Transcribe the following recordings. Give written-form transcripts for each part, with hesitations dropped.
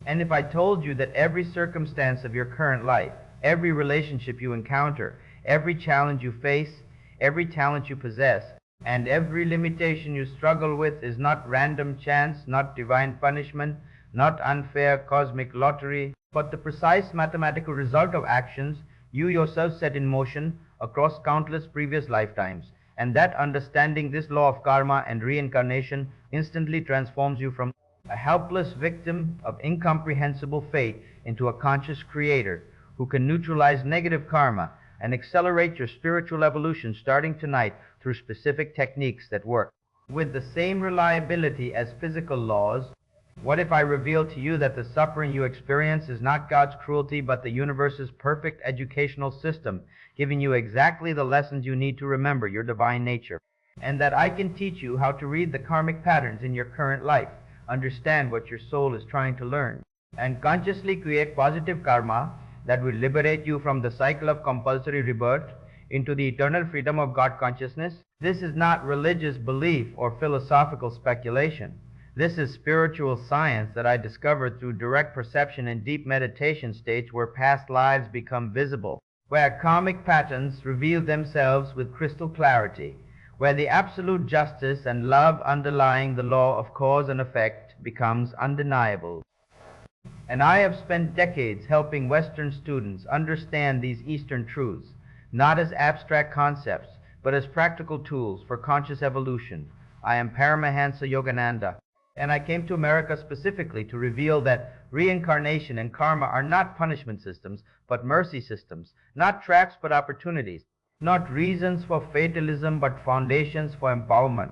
And if I told you that every circumstance of your current life, every relationship you encounter, every challenge you face, every talent you possess, and every limitation you struggle with is not random chance, not divine punishment, not unfair cosmic lottery, but the precise mathematical result of actions you yourself set in motion across countless previous lifetimes, and that understanding this law of karma and reincarnation instantly transforms you from a helpless victim of incomprehensible fate into a conscious creator who can neutralize negative karma and accelerate your spiritual evolution starting tonight through specific techniques that work with the same reliability as physical laws. What if I reveal to you that the suffering you experience is not God's cruelty, but the universe's perfect educational system, giving you exactly the lessons you need to remember your divine nature, and that I can teach you how to read the karmic patterns in your current life, understand what your soul is trying to learn, and consciously create positive karma that will liberate you from the cycle of compulsory rebirth into the eternal freedom of God consciousness? This is not religious belief or philosophical speculation. This is spiritual science that I discovered through direct perception in deep meditation states where past lives become visible, where karmic patterns reveal themselves with crystal clarity, where the absolute justice and love underlying the law of cause and effect becomes undeniable. And I have spent decades helping Western students understand these Eastern truths, not as abstract concepts, but as practical tools for conscious evolution. I am Paramahansa Yogananda, and I came to America specifically to reveal that reincarnation and karma are not punishment systems, but mercy systems, not traps but opportunities, not reasons for fatalism but foundations for empowerment.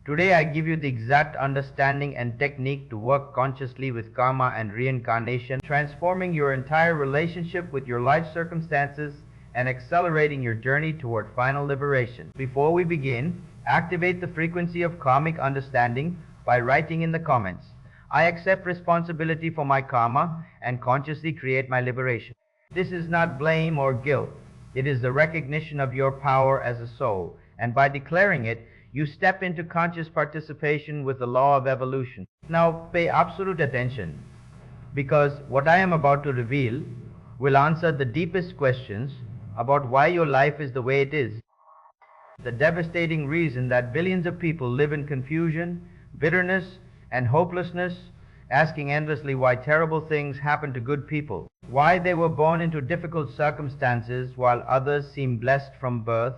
Today I give you the exact understanding and technique to work consciously with karma and reincarnation, transforming your entire relationship with your life circumstances and accelerating your journey toward final liberation. Before we begin, activate the frequency of karmic understanding by writing in the comments, "I accept responsibility for my karma and consciously create my liberation." This is not blame or guilt. It is the recognition of your power as a soul, and by declaring it, you step into conscious participation with the law of evolution. Now pay absolute attention, because what I am about to reveal will answer the deepest questions about why your life is the way it is, the devastating reason that billions of people live in confusion, bitterness, and hopelessness, asking endlessly why terrible things happen to good people, why they were born into difficult circumstances while others seem blessed from birth,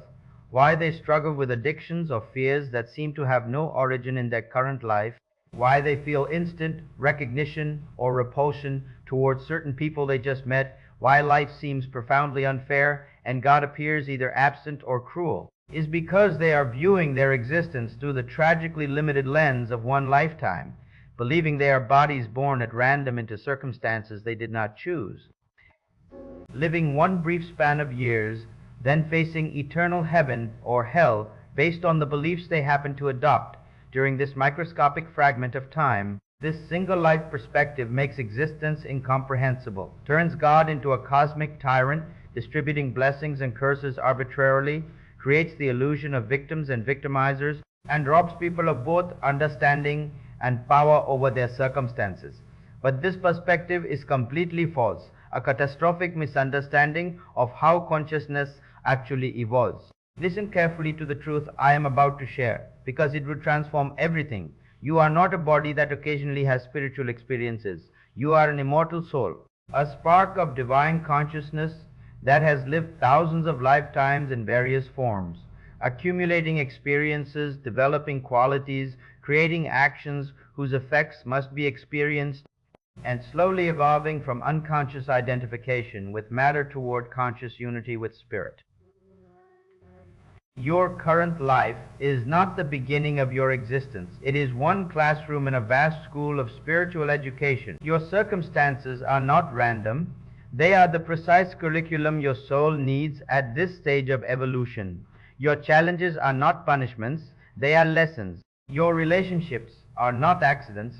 why they struggle with addictions or fears that seem to have no origin in their current life, why they feel instant recognition or repulsion towards certain people they just met, why life seems profoundly unfair and God appears either absent or cruel, is because they are viewing their existence through the tragically limited lens of one lifetime, believing they are bodies born at random into circumstances they did not choose, living one brief span of years, then facing eternal heaven or hell based on the beliefs they happen to adopt during this microscopic fragment of time. This single life perspective makes existence incomprehensible, turns God into a cosmic tyrant, distributing blessings and curses arbitrarily, creates the illusion of victims and victimizers, and robs people of both understanding and power over their circumstances. But this perspective is completely false, a catastrophic misunderstanding of how consciousness actually evolves. Listen carefully to the truth I am about to share, because it will transform everything. You are not a body that occasionally has spiritual experiences. You are an immortal soul, a spark of divine consciousness that has lived thousands of lifetimes in various forms, accumulating experiences, developing qualities, creating actions whose effects must be experienced, and slowly evolving from unconscious identification with matter toward conscious unity with spirit. Your current life is not the beginning of your existence. It is one classroom in a vast school of spiritual education. Your circumstances are not random. They are the precise curriculum your soul needs at this stage of evolution. Your challenges are not punishments. They are lessons. Your relationships are not accidents.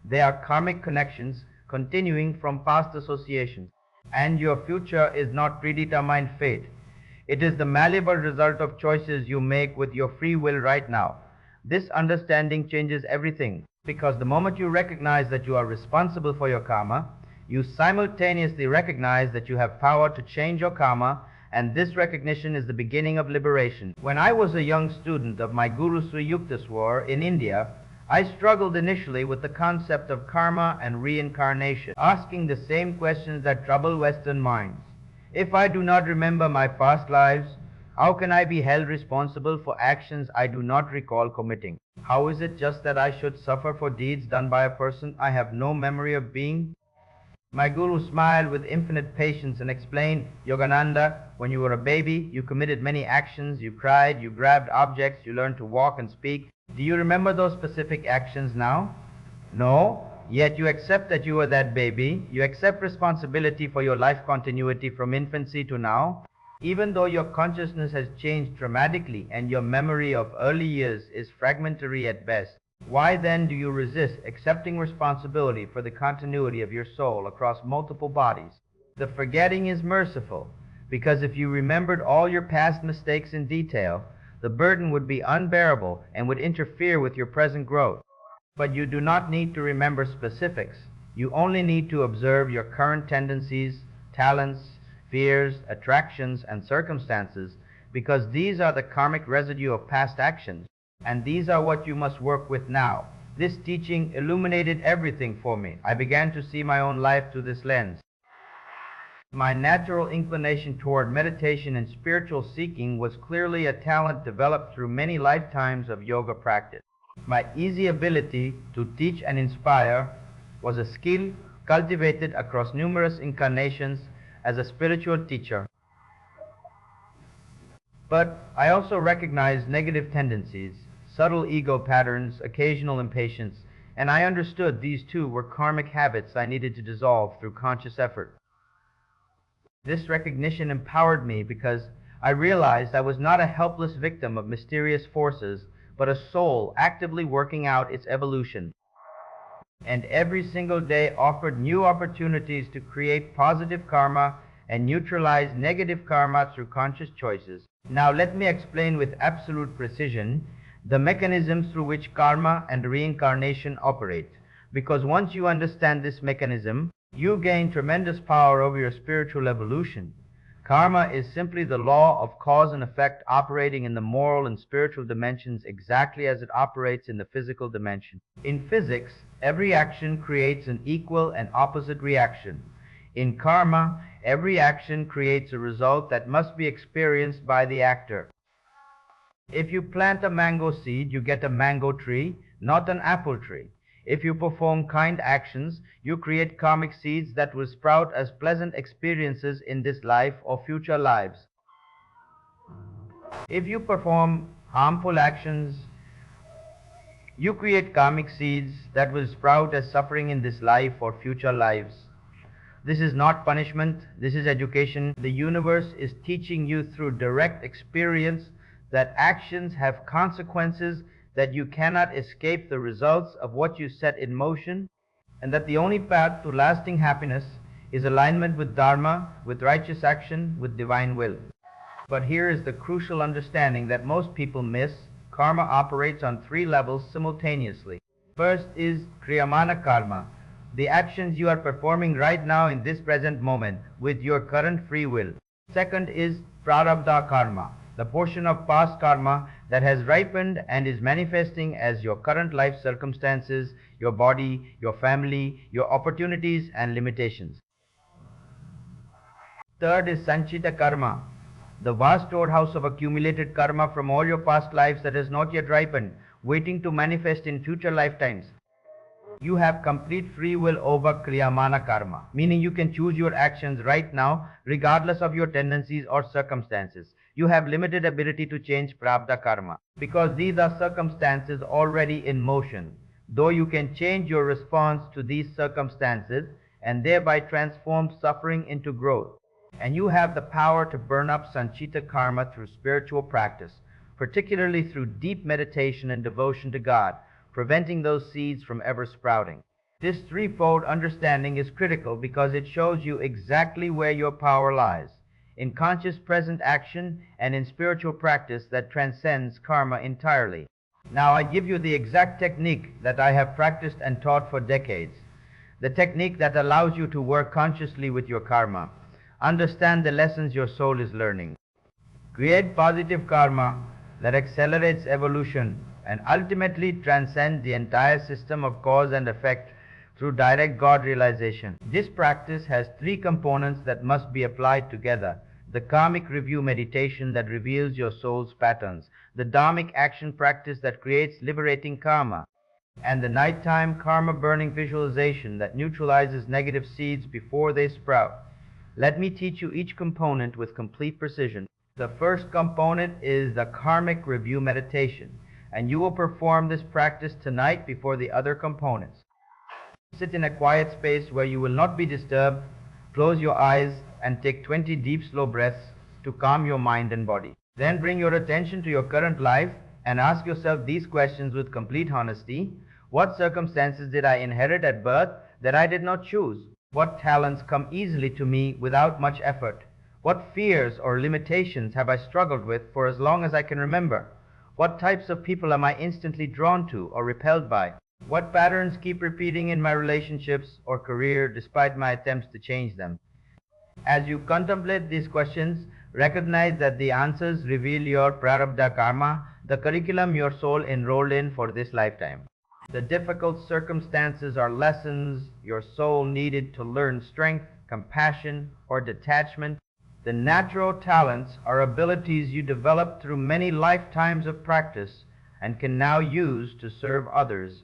They are karmic connections continuing from past associations. And your future is not predetermined fate. It is the malleable result of choices you make with your free will right now. This understanding changes everything. Because the moment you recognize that you are responsible for your karma, you simultaneously recognize that you have power to change your karma, and this recognition is the beginning of liberation. When I was a young student of my Guru Sri Yukteswar in India, I struggled initially with the concept of karma and reincarnation, asking the same questions that trouble Western minds. If I do not remember my past lives, how can I be held responsible for actions I do not recall committing? How is it just that I should suffer for deeds done by a person I have no memory of being? My guru smiled with infinite patience and explained, Yogananda, when you were a baby, you committed many actions, you cried, you grabbed objects, you learned to walk and speak. Do you remember those specific actions now? No, yet you accept that you were that baby. You accept responsibility for your life continuity from infancy to now. Even though your consciousness has changed dramatically and your memory of early years is fragmentary at best, why then do you resist accepting responsibility for the continuity of your soul across multiple bodies? The forgetting is merciful, because if you remembered all your past mistakes in detail, the burden would be unbearable and would interfere with your present growth. But you do not need to remember specifics. You only need to observe your current tendencies, talents, fears, attractions, and circumstances, because these are the karmic residue of past actions, and these are what you must work with now. This teaching illuminated everything for me. I began to see my own life through this lens. My natural inclination toward meditation and spiritual seeking was clearly a talent developed through many lifetimes of yoga practice. My easy ability to teach and inspire was a skill cultivated across numerous incarnations as a spiritual teacher. But I also recognized negative tendencies, subtle ego patterns, occasional impatience, and I understood these too were karmic habits I needed to dissolve through conscious effort. This recognition empowered me because I realized I was not a helpless victim of mysterious forces, but a soul actively working out its evolution. And every single day offered new opportunities to create positive karma and neutralize negative karma through conscious choices. Now let me explain with absolute precision the mechanisms through which karma and reincarnation operate. Because once you understand this mechanism, you gain tremendous power over your spiritual evolution. Karma is simply the law of cause and effect operating in the moral and spiritual dimensions exactly as it operates in the physical dimension. In physics, every action creates an equal and opposite reaction. In karma, every action creates a result that must be experienced by the actor. If you plant a mango seed, you get a mango tree, not an apple tree. If you perform kind actions, you create karmic seeds that will sprout as pleasant experiences in this life or future lives. If you perform harmful actions, you create karmic seeds that will sprout as suffering in this life or future lives. This is not punishment, this is education. The universe is teaching you through direct experience that actions have consequences, that you cannot escape the results of what you set in motion, and that the only path to lasting happiness is alignment with Dharma, with righteous action, with divine will. But here is the crucial understanding that most people miss. Karma operates on three levels simultaneously. First is Kriyamana Karma, the actions you are performing right now in this present moment with your current free will. Second is Prarabdha Karma, the portion of past karma that has ripened and is manifesting as your current life circumstances, your body, your family, your opportunities and limitations. Third is Sanchita Karma, the vast storehouse of accumulated karma from all your past lives that has not yet ripened, waiting to manifest in future lifetimes. You have complete free will over Kriyamana Karma, meaning you can choose your actions right now regardless of your tendencies or circumstances. You have limited ability to change Prarabdha Karma because these are circumstances already in motion, though you can change your response to these circumstances and thereby transform suffering into growth. And you have the power to burn up Sanchita Karma through spiritual practice, particularly through deep meditation and devotion to God, preventing those seeds from ever sprouting. This threefold understanding is critical because it shows you exactly where your power lies, in conscious present action and in spiritual practice that transcends karma entirely. Now I give you the exact technique that I have practiced and taught for decades. The technique that allows you to work consciously with your karma. Understand the lessons your soul is learning. Create positive karma that accelerates evolution and ultimately transcend the entire system of cause and effect through direct God realization. This practice has three components that must be applied together. The karmic review meditation that reveals your soul's patterns, the dharmic action practice that creates liberating karma, and the nighttime karma burning visualization that neutralizes negative seeds before they sprout. Let me teach you each component with complete precision. The first component is the karmic review meditation, and you will perform this practice tonight before the other components. Sit in a quiet space where you will not be disturbed. Close your eyes and take 20 deep, slow breaths to calm your mind and body. Then bring your attention to your current life and ask yourself these questions with complete honesty. What circumstances did I inherit at birth that I did not choose? What talents come easily to me without much effort? What fears or limitations have I struggled with for as long as I can remember? What types of people am I instantly drawn to or repelled by? What patterns keep repeating in my relationships or career despite my attempts to change them? As you contemplate these questions, recognize that the answers reveal your prarabdha karma, the curriculum your soul enrolled in for this lifetime. The difficult circumstances are lessons your soul needed to learn strength, compassion, or detachment. The natural talents are abilities you developed through many lifetimes of practice and can now use to serve others.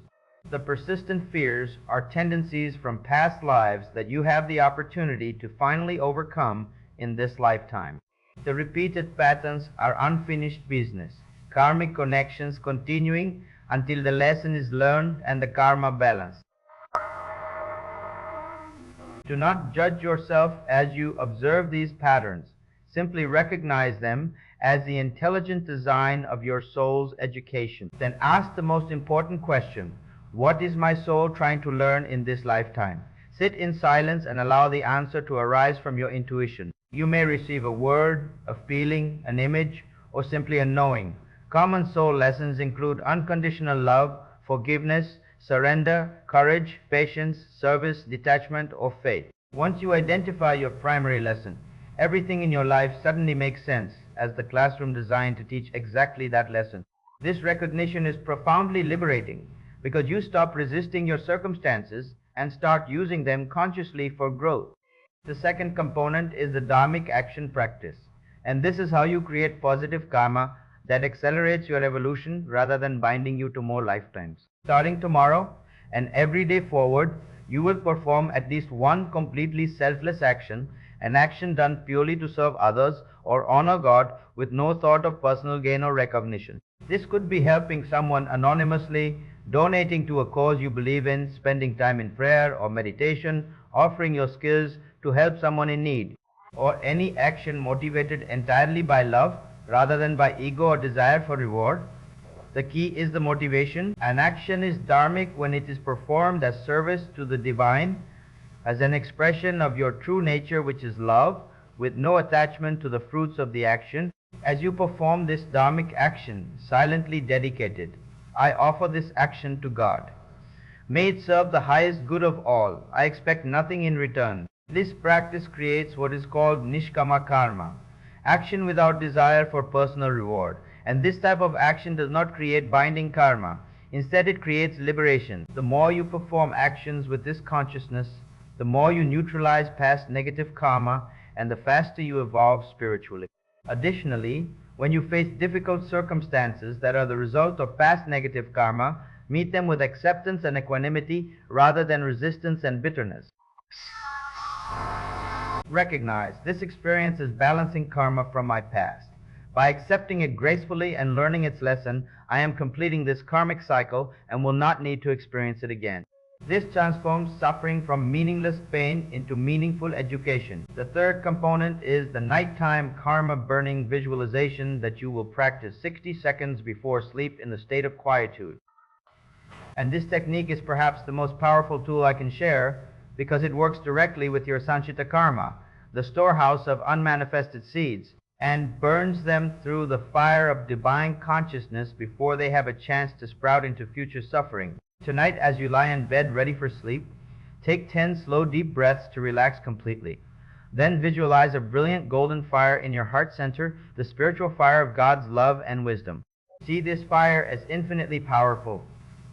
The persistent fears are tendencies from past lives that you have the opportunity to finally overcome in this lifetime. The repeated patterns are unfinished business, karmic connections continuing until the lesson is learned and the karma balanced. Do not judge yourself as you observe these patterns. Simply recognize them as the intelligent design of your soul's education. Then ask the most important question: what is my soul trying to learn in this lifetime? Sit in silence and allow the answer to arise from your intuition. You may receive a word, a feeling, an image, or simply a knowing. Common soul lessons include unconditional love, forgiveness, surrender, courage, patience, service, detachment, or faith. Once you identify your primary lesson, everything in your life suddenly makes sense as the classroom designed to teach exactly that lesson. This recognition is profoundly liberating because you stop resisting your circumstances and start using them consciously for growth. The second component is the dharmic action practice, and this is how you create positive karma that accelerates your evolution rather than binding you to more lifetimes. Starting tomorrow and every day forward, you will perform at least one completely selfless action, an action done purely to serve others or honor God with no thought of personal gain or recognition. This could be helping someone anonymously, donating to a cause you believe in, spending time in prayer or meditation, offering your skills to help someone in need, or any action motivated entirely by love rather than by ego or desire for reward. The key is the motivation. An action is dharmic when it is performed as service to the divine, as an expression of your true nature, which is love, with no attachment to the fruits of the action. As you perform this dharmic action, silently dedicated, I offer this action to God. May it serve the highest good of all. I expect nothing in return. This practice creates what is called nishkama karma, action without desire for personal reward. And this type of action does not create binding karma. Instead, it creates liberation. The more you perform actions with this consciousness, the more you neutralize past negative karma and the faster you evolve spiritually. Additionally, when you face difficult circumstances that are the result of past negative karma, meet them with acceptance and equanimity rather than resistance and bitterness. Recognize this experience is balancing karma from my past. By accepting it gracefully and learning its lesson, I am completing this karmic cycle and will not need to experience it again. This transforms suffering from meaningless pain into meaningful education. The third component is the nighttime karma burning visualization that you will practice 60 seconds before sleep in the state of quietude. And this technique is perhaps the most powerful tool I can share because it works directly with your sanchita karma, the storehouse of unmanifested seeds, and burns them through the fire of divine consciousness before they have a chance to sprout into future suffering. Tonight, as you lie in bed ready for sleep, take 10 slow, deep breaths to relax completely. Then visualize a brilliant golden fire in your heart center, the spiritual fire of God's love and wisdom. See this fire as infinitely powerful,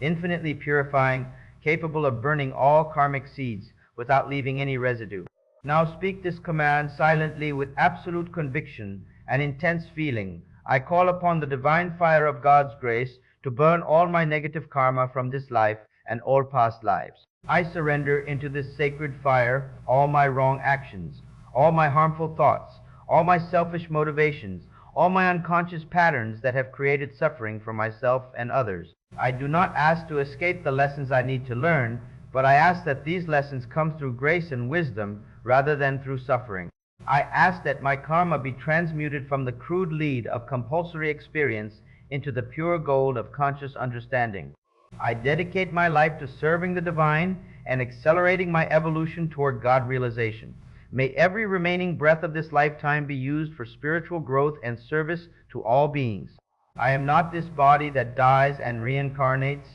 infinitely purifying, capable of burning all karmic seeds without leaving any residue. Now speak this command silently with absolute conviction and intense feeling. I call upon the divine fire of God's grace to burn all my negative karma from this life and all past lives. I surrender into this sacred fire all my wrong actions, all my harmful thoughts, all my selfish motivations, all my unconscious patterns that have created suffering for myself and others. I do not ask to escape the lessons I need to learn, but I ask that these lessons come through grace and wisdom rather than through suffering. I ask that my karma be transmuted from the crude lead of compulsory experience into the pure gold of conscious understanding. I dedicate my life to serving the divine and accelerating my evolution toward God realization. May every remaining breath of this lifetime be used for spiritual growth and service to all beings. I am not this body that dies and reincarnates.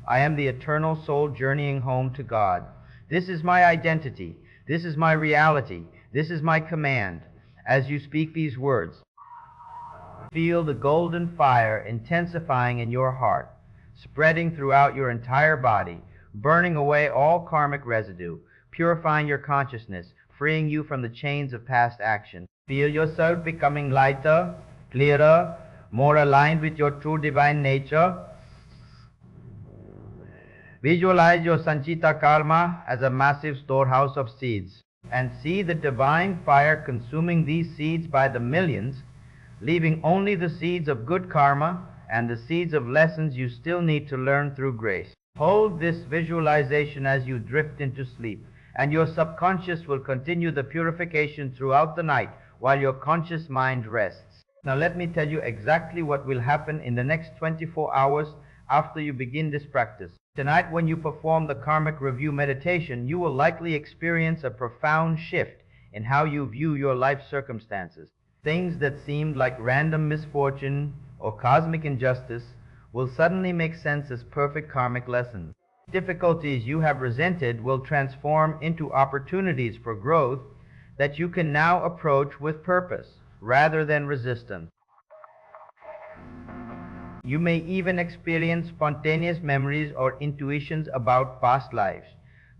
I am the eternal soul journeying home to God. This is my identity. This is my reality. This is my command. As you speak these words, feel the golden fire intensifying in your heart, spreading throughout your entire body, burning away all karmic residue, purifying your consciousness, freeing you from the chains of past action. Feel yourself becoming lighter, clearer, more aligned with your true divine nature. Visualize your Sanchita karma as a massive storehouse of seeds, and see the divine fire consuming these seeds by the millions, leaving only the seeds of good karma and the seeds of lessons you still need to learn through grace. Hold this visualization as you drift into sleep, and your subconscious will continue the purification throughout the night while your conscious mind rests. Now let me tell you exactly what will happen in the next 24 hours after you begin this practice. Tonight, when you perform the karmic review meditation, you will likely experience a profound shift in how you view your life circumstances. Things that seemed like random misfortune or cosmic injustice will suddenly make sense as perfect karmic lessons. Difficulties you have resented will transform into opportunities for growth that you can now approach with purpose rather than resistance. You may even experience spontaneous memories or intuitions about past lives,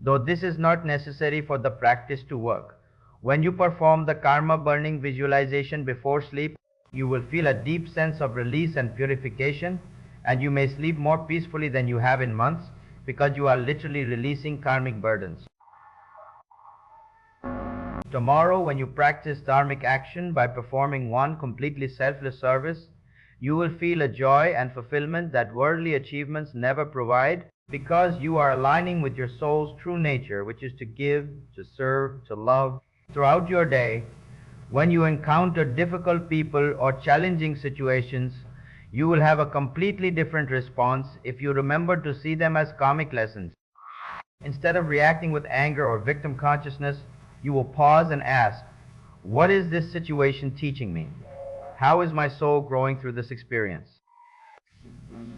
though this is not necessary for the practice to work. When you perform the karma burning visualization before sleep, you will feel a deep sense of release and purification, and you may sleep more peacefully than you have in months because you are literally releasing karmic burdens. Tomorrow, when you practice dharmic action by performing one completely selfless service, you will feel a joy and fulfillment that worldly achievements never provide, because you are aligning with your soul's true nature, which is to give, to serve, to love. Throughout your day, when you encounter difficult people or challenging situations, you will have a completely different response if you remember to see them as karmic lessons. Instead of reacting with anger or victim consciousness, you will pause and ask, what is this situation teaching me? How is my soul growing through this experience?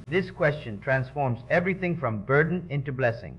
This question transforms everything from burden into blessing.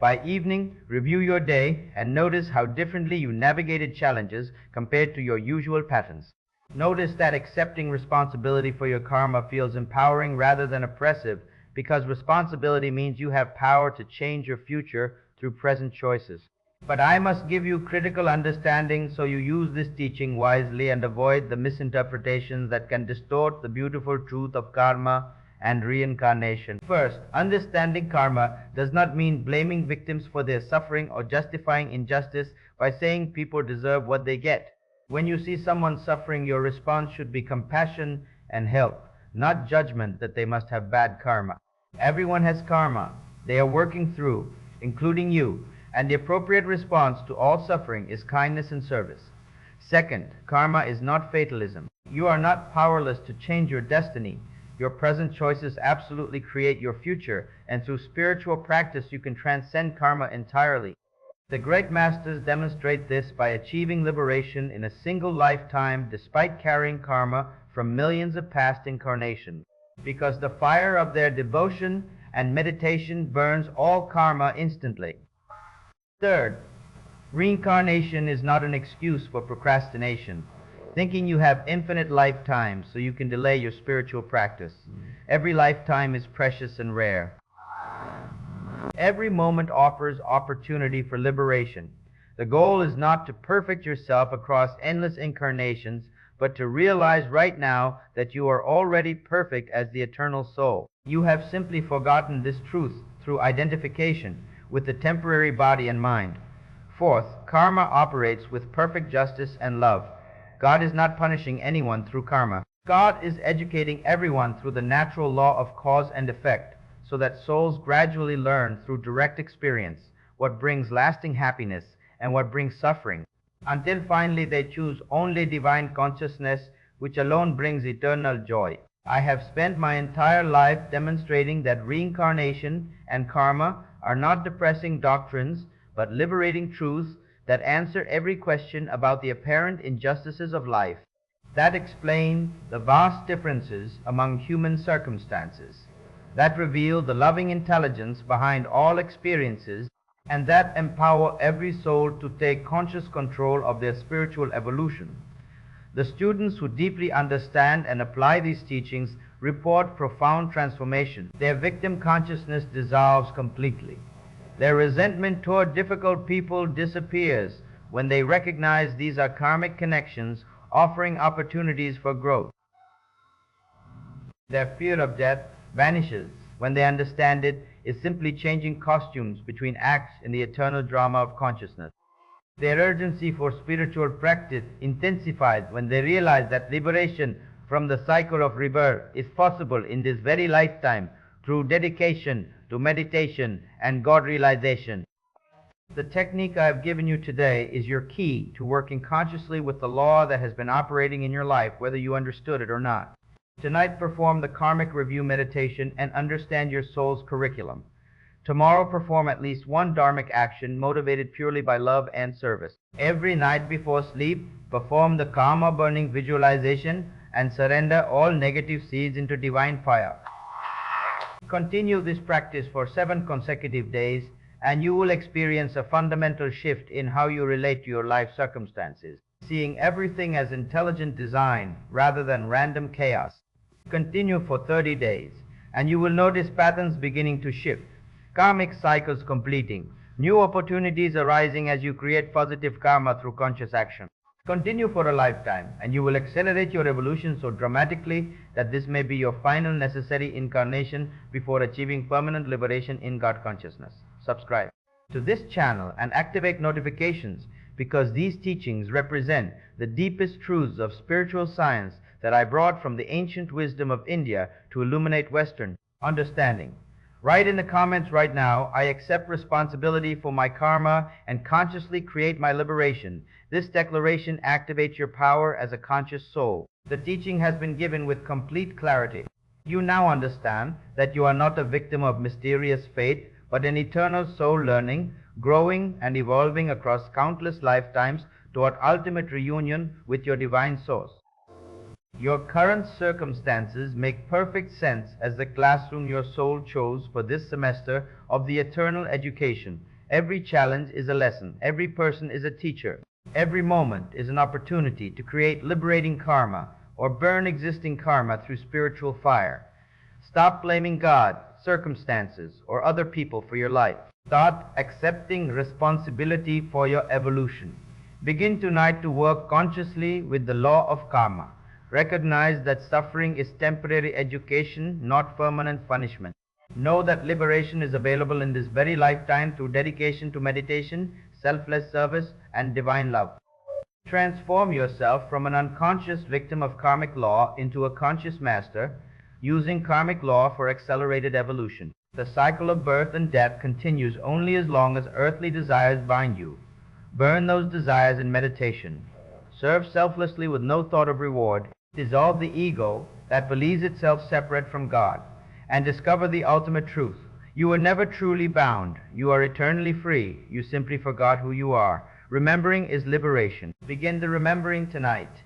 By evening, review your day and notice how differently you navigated challenges compared to your usual patterns. Notice that accepting responsibility for your karma feels empowering rather than oppressive, because responsibility means you have power to change your future through present choices. But I must give you critical understanding so you use this teaching wisely and avoid the misinterpretations that can distort the beautiful truth of karma and reincarnation. First, understanding karma does not mean blaming victims for their suffering or justifying injustice by saying people deserve what they get. When you see someone suffering, your response should be compassion and help, not judgment that they must have bad karma. Everyone has karma they are working through, including you, and the appropriate response to all suffering is kindness and service. Second, karma is not fatalism. You are not powerless to change your destiny. Your present choices absolutely create your future, and through spiritual practice you can transcend karma entirely. The great masters demonstrate this by achieving liberation in a single lifetime despite carrying karma from millions of past incarnations, because the fire of their devotion and meditation burns all karma instantly. Third, reincarnation is not an excuse for procrastination, thinking you have infinite lifetimes so you can delay your spiritual practice. Every lifetime is precious and rare. Every moment offers opportunity for liberation. The goal is not to perfect yourself across endless incarnations, but to realize right now that you are already perfect as the eternal soul. You have simply forgotten this truth through identification with the temporary body and mind. Fourth, karma operates with perfect justice and love. God is not punishing anyone through karma. God is educating everyone through the natural law of cause and effect, so that souls gradually learn through direct experience what brings lasting happiness and what brings suffering, until finally they choose only divine consciousness, which alone brings eternal joy. I have spent my entire life demonstrating that reincarnation and karma are not depressing doctrines, but liberating truths that answer every question about the apparent injustices of life, that explain the vast differences among human circumstances, that reveal the loving intelligence behind all experiences, and that empower every soul to take conscious control of their spiritual evolution. The students who deeply understand and apply these teachings report profound transformation. Their victim consciousness dissolves completely. Their resentment toward difficult people disappears when they recognize these are karmic connections offering opportunities for growth. Their fear of death vanishes when they understand it is simply changing costumes between acts in the eternal drama of consciousness. Their urgency for spiritual practice intensifies when they realize that liberation from the cycle of rebirth is possible in this very lifetime through dedication to meditation and God realization. The technique I have given you today is your key to working consciously with the law that has been operating in your life, whether you understood it or not. Tonight, perform the karmic review meditation and understand your soul's curriculum. Tomorrow, perform at least one dharmic action motivated purely by love and service. Every night before sleep, perform the karma burning visualization and surrender all negative seeds into divine fire. Continue this practice for 7 consecutive days, and you will experience a fundamental shift in how you relate to your life circumstances, seeing everything as intelligent design rather than random chaos. Continue for 30 days, and you will notice patterns beginning to shift, karmic cycles completing, new opportunities arising as you create positive karma through conscious action. Continue for a lifetime, and you will accelerate your evolution so dramatically that this may be your final necessary incarnation before achieving permanent liberation in God consciousness. Subscribe to this channel and activate notifications, because these teachings represent the deepest truths of spiritual science that I brought from the ancient wisdom of India to illuminate Western understanding. Write in the comments right now, I accept responsibility for my karma and consciously create my liberation. This declaration activates your power as a conscious soul. The teaching has been given with complete clarity. You now understand that you are not a victim of mysterious fate, but an eternal soul learning, growing and evolving across countless lifetimes toward ultimate reunion with your divine source. Your current circumstances make perfect sense as the classroom your soul chose for this semester of the eternal education. Every challenge is a lesson. Every person is a teacher. Every moment is an opportunity to create liberating karma or burn existing karma through spiritual fire. Stop blaming God, circumstances, or other people for your life. Start accepting responsibility for your evolution. Begin tonight to work consciously with the law of karma. Recognize that suffering is temporary education, not permanent punishment. Know that liberation is available in this very lifetime through dedication to meditation, selfless service, and divine love. Transform yourself from an unconscious victim of karmic law into a conscious master, using karmic law for accelerated evolution. The cycle of birth and death continues only as long as earthly desires bind you. Burn those desires in meditation. Serve selflessly with no thought of reward. Dissolve the ego that believes itself separate from God, and discover the ultimate truth. You were never truly bound. You are eternally free. You simply forgot who you are. Remembering is liberation. Begin the remembering tonight.